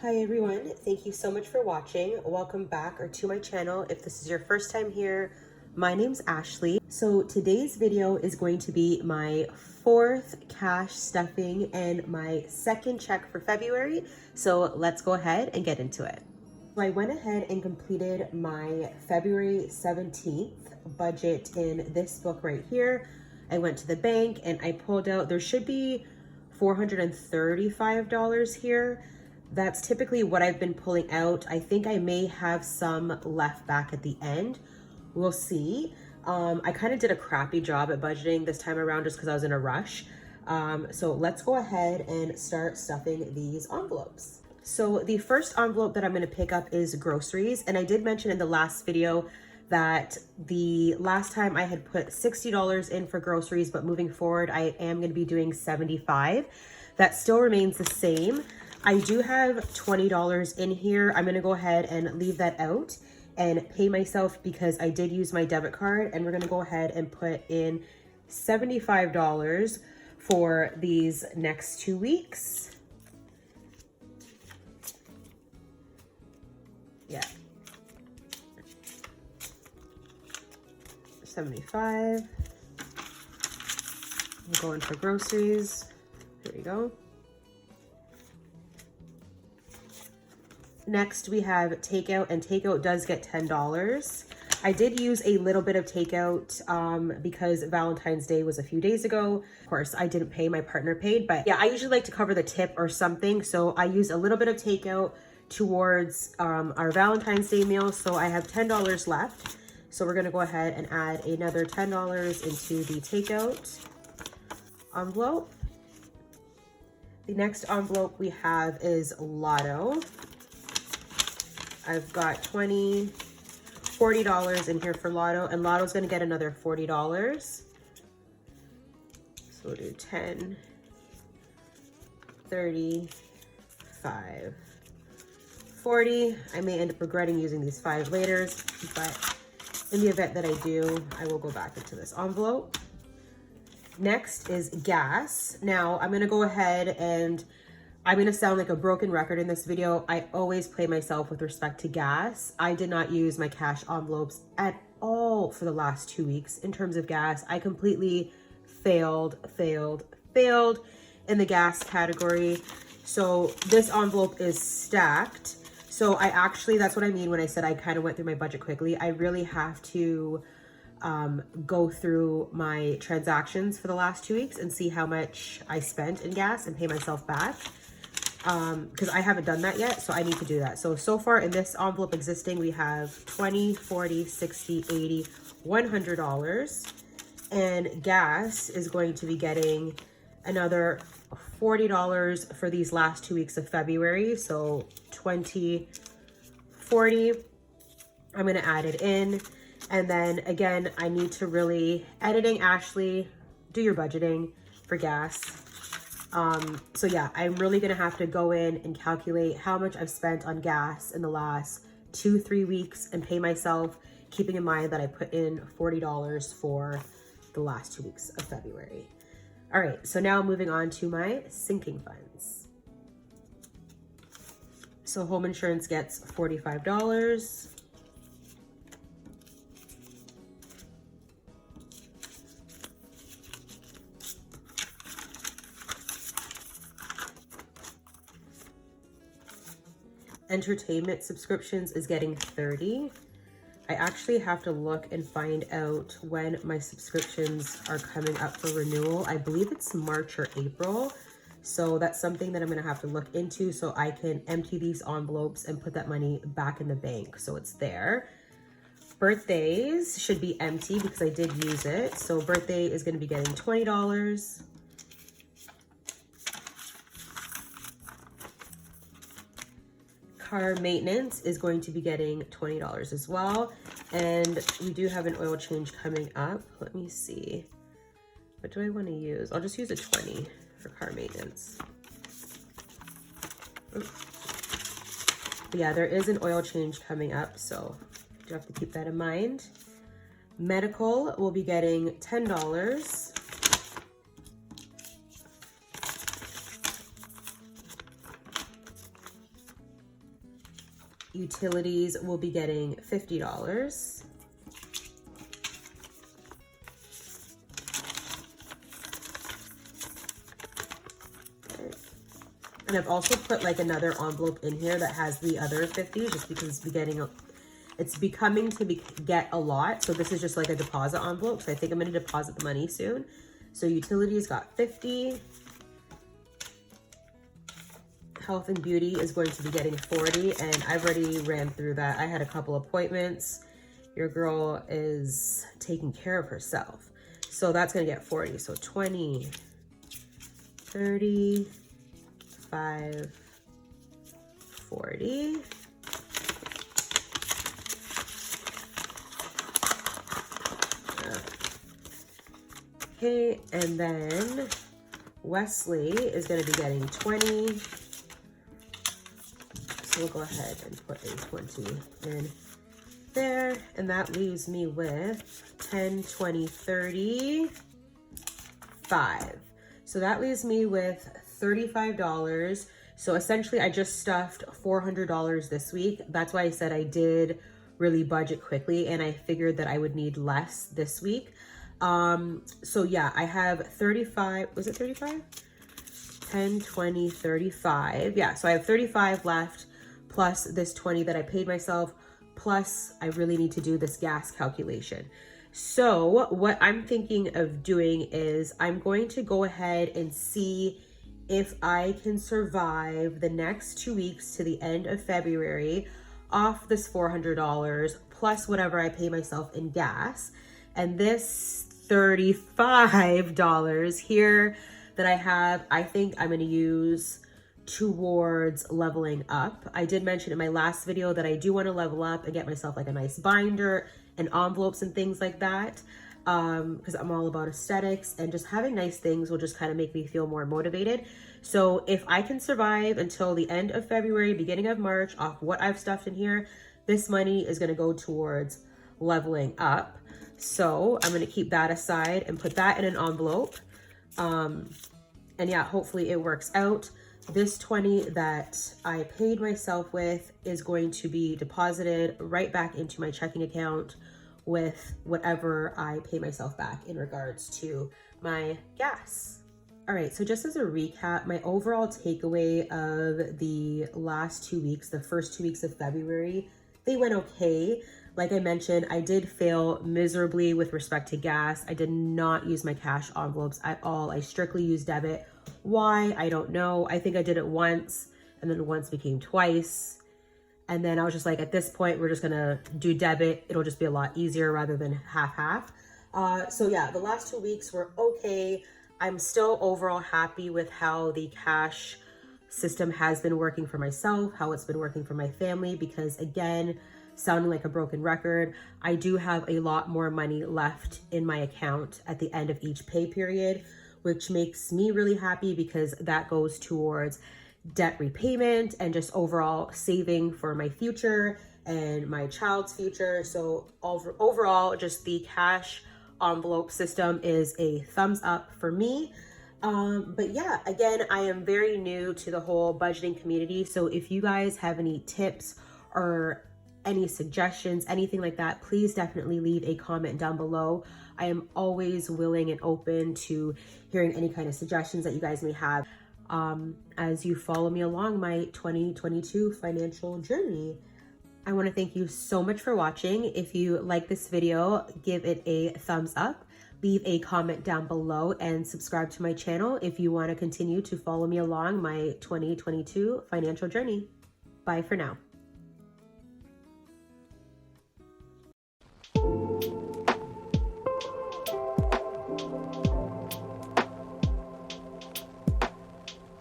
Hi everyone, thank you so much for watching. Welcome back or to my channel. If this is your first time here, my name's Ashley. So today's video is going to be my fourth cash stuffing and my second check for February. So let's go ahead and get into it. So I went ahead and completed my February 17th budget in this book right here. I went to the bank and I pulled out, there should be $435 here. That's typically what I've been pulling out. I think I may have some left back at the end. We'll see. I kind of did a crappy job at budgeting this time around just because I was in a rush. So let's go ahead and start stuffing these envelopes. So the first envelope that I'm going to pick up is groceries. And I did mention in the last video that the last time I had put $60 in for groceries, but moving forward, I am going to be doing $75. That still remains the same. I do have $20 in here. I'm gonna go ahead and leave that out and pay myself because I did use my debit card, and we're gonna go ahead and put in $75 for these next 2 weeks. Yeah. 75. I'm going for groceries. Here we go. Next, we have takeout, and takeout does get $10. I did use a little bit of takeout because Valentine's Day was a few days ago. Of course, I didn't pay, my partner paid, but yeah, I usually like to cover the tip or something. So I used a little bit of takeout towards our Valentine's Day meal. So I have $10 left. So we're gonna go ahead and add another $10 into the takeout envelope. The next envelope we have is Lotto. I've got $20, $40 in here for Lotto, and Lotto's gonna get another $40. So we'll do 10, 30, 5, 40. I may end up regretting using these 5 later, but in the event that I do, I will go back into this envelope. Next is gas. Now I'm gonna go ahead and I'm gonna sound like a broken record in this video. I always play myself with respect to gas. I did not use my cash envelopes at all for the last 2 weeks in terms of gas. I completely failed in the gas category. So this envelope is stacked. So I actually, that's what I mean when I said I kind of went through my budget quickly. I really have to go through my transactions for the last 2 weeks and see how much I spent in gas and pay myself back. Because I haven't done that yet, so I need to do that. So far in this envelope existing, we have $20, $40, $60, $80, $100. And gas is going to be getting another $40 for these last 2 weeks of February. So 20, 40, I'm gonna add it in. And then again, I need to really, editing Ashley, do your budgeting for gas. So yeah, I'm really gonna have to go in and calculate how much I've spent on gas in the last 2-3 weeks and pay myself, keeping in mind that I put in $40 for the last 2 weeks of February. All right, so now moving on to my sinking funds. So home insurance gets $45. Entertainment subscriptions is getting $30. I actually have to look and find out when my subscriptions are coming up for renewal. I believe it's March or April. So that's something that I'm gonna have to look into so I can empty these envelopes and put that money back in the bank so it's there. Birthdays should be empty because I did use it. So birthday is gonna be getting $20. Car maintenance is going to be getting $20 as well. And we do have an oil change coming up. Let me see. What do I want to use? I'll just use a 20 for car maintenance. But yeah, there is an oil change coming up, so you have to keep that in mind. Medical will be getting $10. Utilities will be getting $50. And I've also put like another envelope in here that has the other 50 just because it's becoming to get a lot. So this is just like a deposit envelope. So I think I'm going to deposit the money soon. So utilities got 50. Health and beauty is going to be getting 40. And I've already ran through that. I had a couple appointments. Your girl is taking care of herself. So that's going to get 40. So 20, 30, 5, 40. Okay, and then Wesley is going to be getting 20. So we'll go ahead and put a 20 in there. And that leaves me with 10, 20, 30, 5. So that leaves me with $35. So essentially I just stuffed $400 this week. That's why I said I did really budget quickly, and I figured that I would need less this week. So yeah, I have 35, was it 35? 10, 20, 35. Yeah, so I have 35 left plus this 20 that I paid myself, plus I really need to do this gas calculation. So what I'm thinking of doing is I'm going to go ahead and see if I can survive the next 2 weeks to the end of February off this $400 plus whatever I pay myself in gas. And this $35 here that I have, I think I'm going to use towards leveling up. I did mention in my last video that I do want to level up and get myself like a nice binder and envelopes and things like that, because I'm all about aesthetics, and just having nice things will just kind of make me feel more motivated. So if I can survive until the end of February, beginning of March, off what I've stuffed in here, this money is going to go towards leveling up. So I'm going to keep that aside and put that in an envelope. And yeah, hopefully it works out. This 20 that I paid myself with is going to be deposited right back into my checking account with whatever I pay myself back in regards to my gas. All right, so just as a recap, my overall takeaway of the last 2 weeks, the first 2 weeks of February, they went okay. Like I mentioned, I did fail miserably with respect to gas. I did not use my cash envelopes at all. I strictly used debit. Why? I don't know. I think I did it once, and then once became twice. And then I was just like, at this point, we're just gonna do debit. It'll just be a lot easier rather than half-half. So yeah, the last 2 weeks were okay. I'm still overall happy with how the cash system has been working for myself, how it's been working for my family, because again, sounding like a broken record, I do have a lot more money left in my account at the end of each pay period, which makes me really happy because that goes towards debt repayment and just overall saving for my future and my child's future. So overall, just the cash envelope system is a thumbs up for me. But yeah, again, I am very new to the whole budgeting community. So if you guys have any tips or any suggestions, anything like that, please definitely leave a comment down below. I am always willing and open to hearing any kind of suggestions that you guys may have as you follow me along my 2022 financial journey. I want to thank you so much for watching. If you like this video, give it a thumbs up, leave a comment down below, and subscribe to my channel if you want to continue to follow me along my 2022 financial journey. Bye for now.